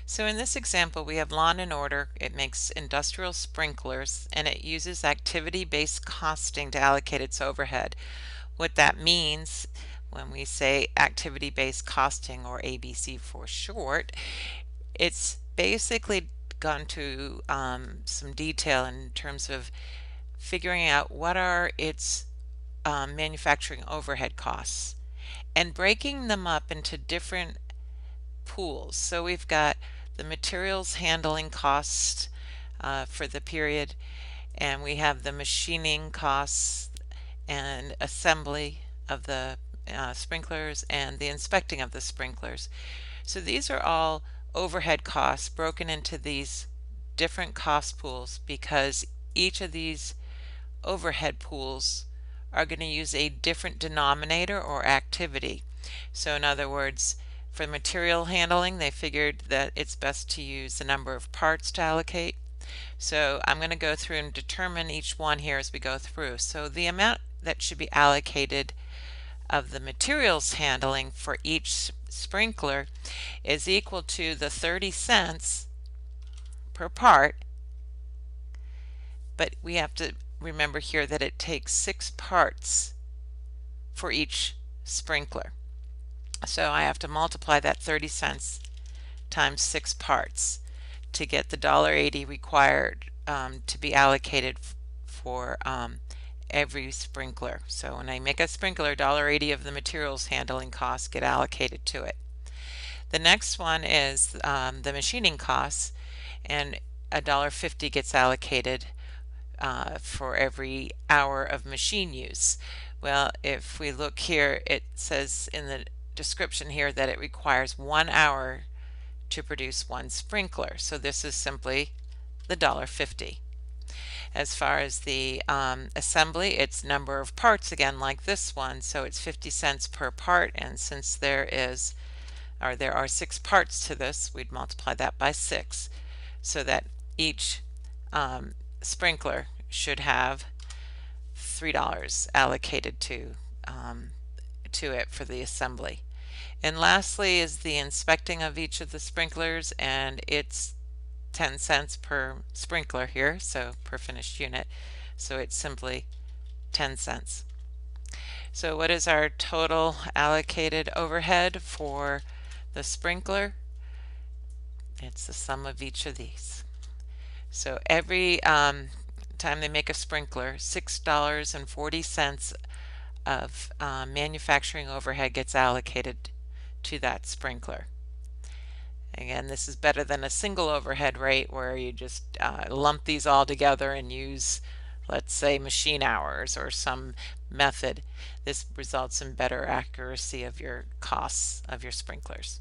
So in this example, we have Lawn and Order. It makes industrial sprinklers and it uses activity-based costing to allocate its overhead. What that means when we say activity-based costing, or ABC for short, it's basically gone to some detail in terms of figuring out what are its manufacturing overhead costs and breaking them up into different pools. So we've got the materials handling costs for the period, and we have the machining costs and assembly of the sprinklers and the inspecting of the sprinklers. So these are all overhead costs broken into these different cost pools because each of these overhead pools are going to use a different denominator or activity. So in other words, for material handling, they figured that it's best to use the number of parts to allocate. So I'm going to go through and determine each one here as we go through. So the amount that should be allocated of the materials handling for each sprinkler is equal to the 30 cents per part, but we have to remember here that it takes 6 parts for each sprinkler. So I have to multiply that 30 cents times 6 parts to get the $1.80 required to be allocated for every sprinkler. So when I make a sprinkler, $1.80 of the materials handling costs get allocated to it. The next one is the machining costs, and $1.50 gets allocated for every hour of machine use. Well, if we look here, it says in the description here that it requires 1 hour to produce one sprinkler. So this is simply the $1.50. As far as the assembly, it's number of parts again like this one, so it's 50 cents per part, and since there are 6 parts to this, we'd multiply that by 6 so that each sprinkler should have $3 allocated to it for the assembly. And lastly is the inspecting of each of the sprinklers, and it's 10 cents per sprinkler here, so per finished unit, so it's simply 10 cents. So what is our total allocated overhead for the sprinkler? It's the sum of each of these. So every time they make a sprinkler, $6.40 of manufacturing overhead gets allocated to that sprinkler. Again, this is better than a single overhead rate where you just lump these all together and use, let's say, machine hours or some method. This results in better accuracy of your costs of your sprinklers.